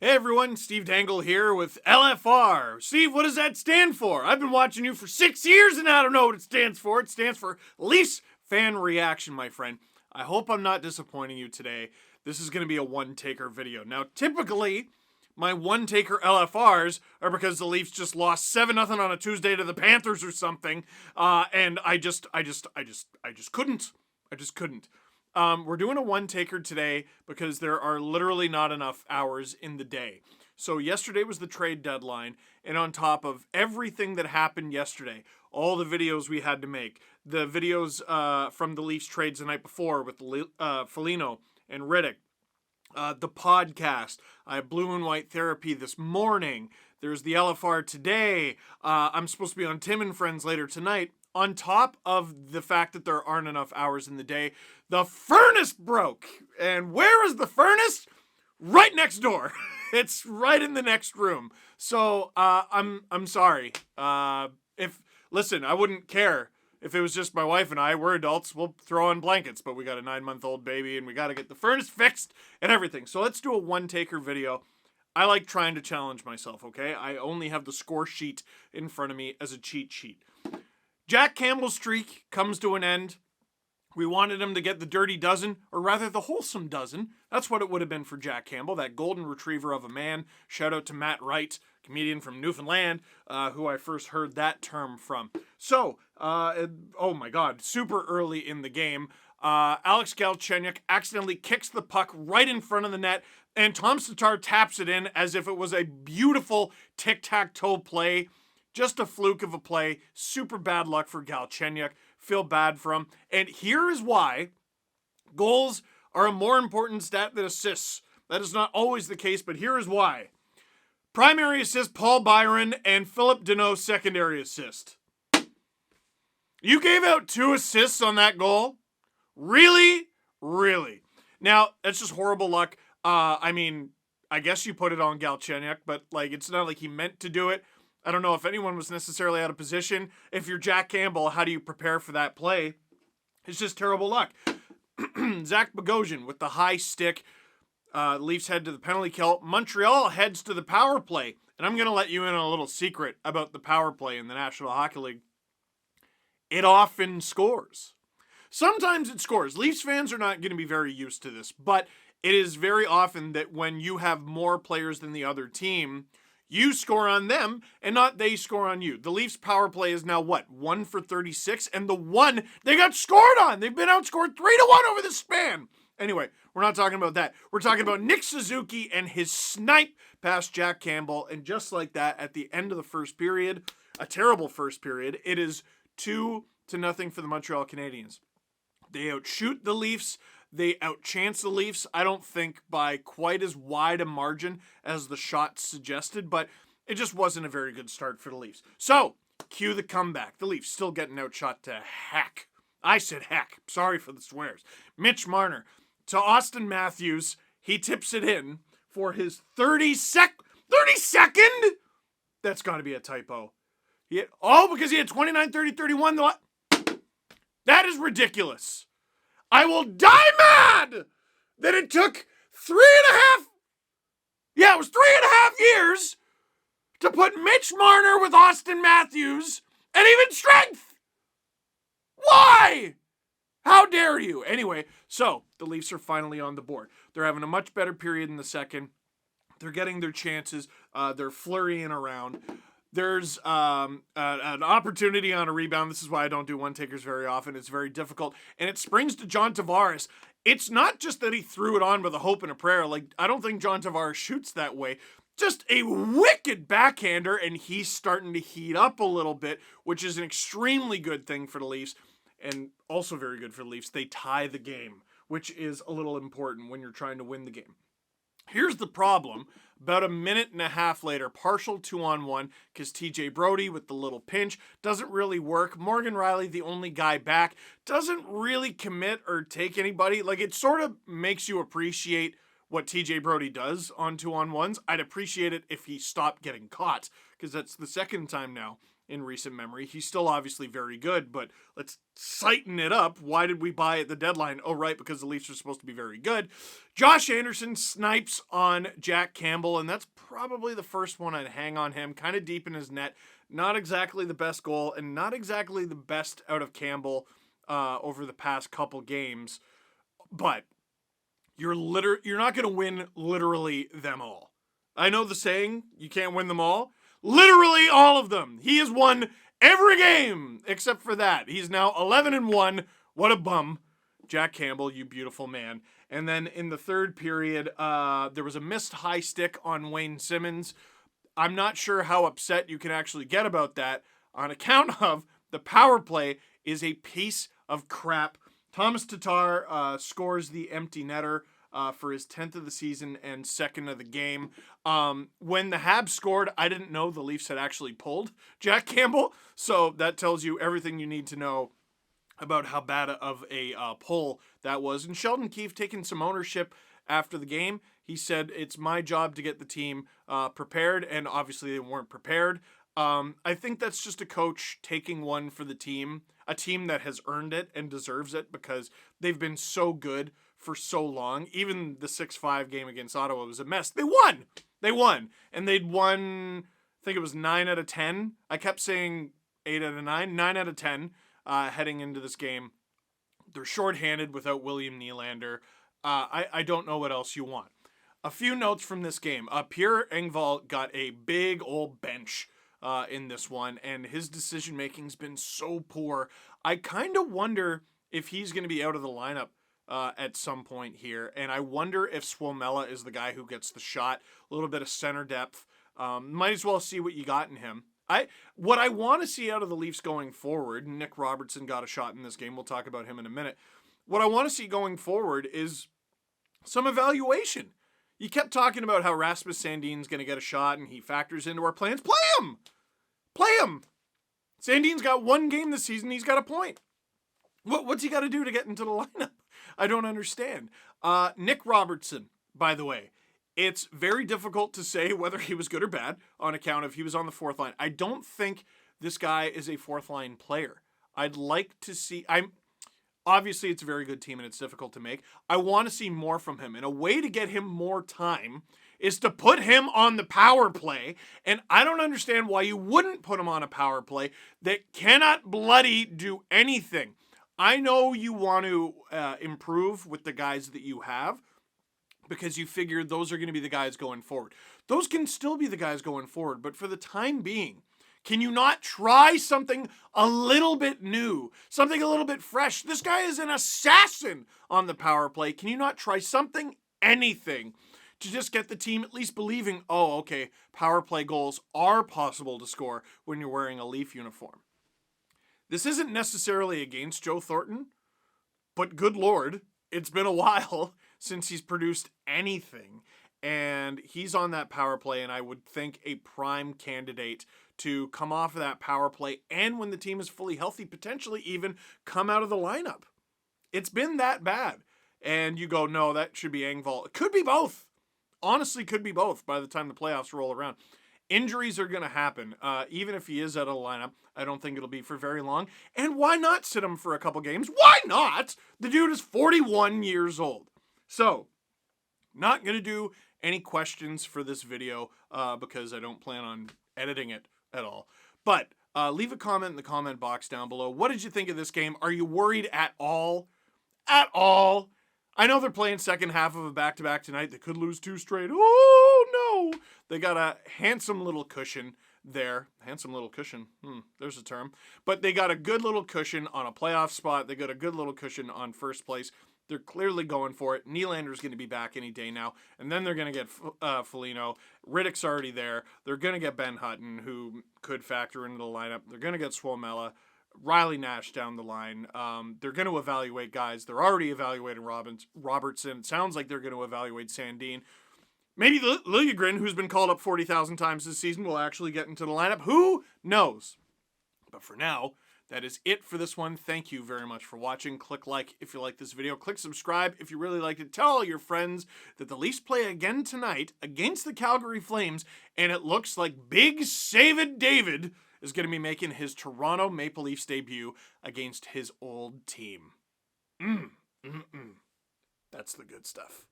Hey everyone, Steve Dangle here with LFR. Steve, what does that stand for? I've been watching you for 6 years and I don't know what it stands for. It stands for Leafs Fan Reaction, my friend. I hope I'm not disappointing you today. This is going to be a one-taker video. Now, typically, my one-taker LFRs are because the Leafs just lost 7-0 on a Tuesday to the Panthers or something, and I just couldn't. I just couldn't. We're doing a one-taker today because there are literally not enough hours in the day. So yesterday was the trade deadline, and on top of everything that happened yesterday, all the videos we had to make, the videos from the Leafs trades the night before with Foligno and Riddick, the podcast, I have Blue and White Therapy this morning, there's the LFR today, I'm supposed to be on Tim and Friends later tonight. On top of the fact that there aren't enough hours in the day, the furnace broke. And where is the furnace? Right next door. It's right in the next room. So I'm sorry. Listen, I wouldn't care if it was just my wife and I. We're adults. We'll throw on blankets, but we got a 9-month-old baby and we got to get the furnace fixed and everything. So let's do a one-taker video. I like trying to challenge myself, okay? I only have the score sheet in front of me as a cheat sheet. Jack Campbell's streak comes to an end. We wanted him to get the dirty dozen, or rather the wholesome dozen. That's what it would have been for Jack Campbell, that golden retriever of a man. Shout out to Matt Wright, comedian from Newfoundland, who I first heard that term from. So, oh my God, super early in the game, Alex Galchenyuk accidentally kicks the puck right in front of the net, and Tom Tatar taps it in as if it was a beautiful tic-tac-toe play. Just a fluke of a play. Super bad luck for Galchenyuk. Feel bad for him. And here is why goals are a more important stat than assists. That is not always the case, but here is why. Primary assist, Paul Byron, and Philip Deneau, secondary assist. You gave out 2 assists on that goal? Really? Really? Now, that's just horrible luck. I guess you put it on Galchenyuk, but it's not like he meant to do it. I don't know if anyone was necessarily out of position. If you're Jack Campbell, how do you prepare for that play? It's just terrible luck. Zach Bogosian with the high stick. Leafs head to the penalty kill. Montreal heads to the power play. And I'm going to let you in on a little secret about the power play in the National Hockey League. It often scores. Sometimes it scores. Leafs fans are not going to be very used to this, but it is very often that when you have more players than the other team, you score on them, and not they score on you. The Leafs power play is now, 1 for 36? And the one they got scored on. They've been outscored 3-1 over the span. Anyway, we're not talking about that. We're talking about Nick Suzuki and his snipe past Jack Campbell. And just like that, at the end of the first period, a terrible first period, it is 2-0 for the Montreal Canadiens. They outshoot the Leafs. They outchance the Leafs, I don't think by quite as wide a margin as the shots suggested, but it just wasn't a very good start for the Leafs. So, cue the comeback. The Leafs still getting outshot to heck. I said heck. Sorry for the swears. Mitch Marner to Austin Matthews. He tips it in for his 32nd? That's got to be a typo. Because he had 29, 30, 31. That is ridiculous. I will die mad that it took 3.5 years to put Mitch Marner with Austin Matthews and even strength. Why? How dare you? Anyway, so the Leafs are finally on the board. They're having a much better period in the second. They're getting their chances. They're flurrying around. There's an opportunity on a rebound. This is why I don't do one-takers very often. It's very difficult. And it springs to John Tavares. It's not just that he threw it on with a hope and a prayer. I don't think John Tavares shoots that way. Just a wicked backhander, and he's starting to heat up a little bit, which is an extremely good thing for the Leafs, and also very good for the Leafs. They tie the game, which is a little important when you're trying to win the game. Here's the problem. About a minute and a half later, partial 2-on-1, because TJ Brody with the little pinch doesn't really work. Morgan Rielly, the only guy back, doesn't really commit or take anybody. It sort of makes you appreciate what TJ Brody does on 2-on-1s. I'd appreciate it if he stopped getting caught, because that's the second time now in recent memory. He's still obviously very good, but let's tighten it up. Why did we buy at the deadline? Oh, right, because the Leafs are supposed to be very good. Josh Anderson snipes on Jack Campbell, and that's probably the first one I'd hang on him, kind of deep in his net. Not exactly the best goal, and not exactly the best out of Campbell over the past couple games, but you're not going to win literally them all. I know the saying, you can't win them all. Literally all of them. He has won every game except for that. He's now 11-1. What a bum. Jack Campbell, you beautiful man. And then in the third period, there was a missed high stick on Wayne Simmons. I'm not sure how upset you can actually get about that on account of the power play is a piece of crap. Thomas Tatar scores the empty netter for his 10th of the season and 2nd of the game. When the Habs scored, I didn't know the Leafs had actually pulled Jack Campbell, so that tells you everything you need to know about how bad of a pull that was. And Sheldon Keefe taking some ownership after the game. He said, it's my job to get the team prepared, and obviously they weren't prepared. I think that's just a coach taking one for the team, a team that has earned it and deserves it because they've been so good for so long. Even the 6-5 game against Ottawa was a mess. They won. And they'd won, I think it was 9 out of 10. I kept saying 8 out of 9. 9 out of 10 heading into this game. They're shorthanded without William Nylander. I don't know what else you want. A few notes from this game. Pierre Engvall got a big old bench in this one, and his decision-making's been so poor. I kind of wonder if he's going to be out of the lineup at some point here, and I wonder if Suomela is the guy who gets the shot. A little bit of center depth. Might as well see what you got in him. What I want to see out of the Leafs going forward, Nick Robertson got a shot in this game. We'll talk about him in a minute. What I want to see going forward is some evaluation. You kept talking about how Rasmus Sandin's going to get a shot and he factors into our plans. Play him! Play him! Sandin's got one game this season. He's got a point. What's he got to do to get into the lineup? I don't understand. Nick Robertson, by the way, it's very difficult to say whether he was good or bad on account of he was on the fourth line. I don't think this guy is a fourth line player. I'd like to see... Obviously, it's a very good team and it's difficult to make. I want to see more from him. And a way to get him more time is to put him on the power play. And I don't understand why you wouldn't put him on a power play that cannot bloody do anything. I know you want to improve with the guys that you have because you figure those are going to be the guys going forward. Those can still be the guys going forward, but for the time being, can you not try something a little bit new, something a little bit fresh? This guy is an assassin on the power play. Can you not try something, anything, to just get the team at least believing, oh, okay, power play goals are possible to score when you're wearing a Leaf uniform? This isn't necessarily against Joe Thornton, but good Lord, it's been a while since he's produced anything. And he's on that power play, and I would think a prime candidate to come off of that power play, and when the team is fully healthy, potentially even come out of the lineup. It's been that bad. And you go, no, that should be Engvall. It could be both. Honestly, could be both by the time the playoffs roll around. Injuries are going to happen. Even if he is out of the lineup, I don't think it'll be for very long. And why not sit him for a couple games? Why not? The dude is 41 years old. So, not going to do any questions for this video because I don't plan on editing it at all. But leave a comment in the comment box down below. What did you think of this game? Are you worried at all? At all? I know they're playing second half of a back-to-back tonight. They could lose 2 straight. Oh, no. They got a handsome little cushion there. Handsome little cushion. There's a term. But they got a good little cushion on a playoff spot. They got a good little cushion on first place. They're clearly going for it. Nylander's going to be back any day now. And then they're going to get Foligno. Riddick's already there. They're going to get Ben Hutton, who could factor into the lineup. They're going to get Suomela. Riley Nash down the line. They're going to evaluate guys. They're already evaluating Robertson. It sounds like they're going to evaluate Sandin. Maybe Liljegren, who's been called up 40,000 times this season, will actually get into the lineup. Who knows? But for now, that is it for this one. Thank you very much for watching. Click like if you like this video. Click subscribe if you really liked it. Tell all your friends that the Leafs play again tonight against the Calgary Flames, and it looks like Big Save It David is going to be making his Toronto Maple Leafs debut against his old team. That's the good stuff.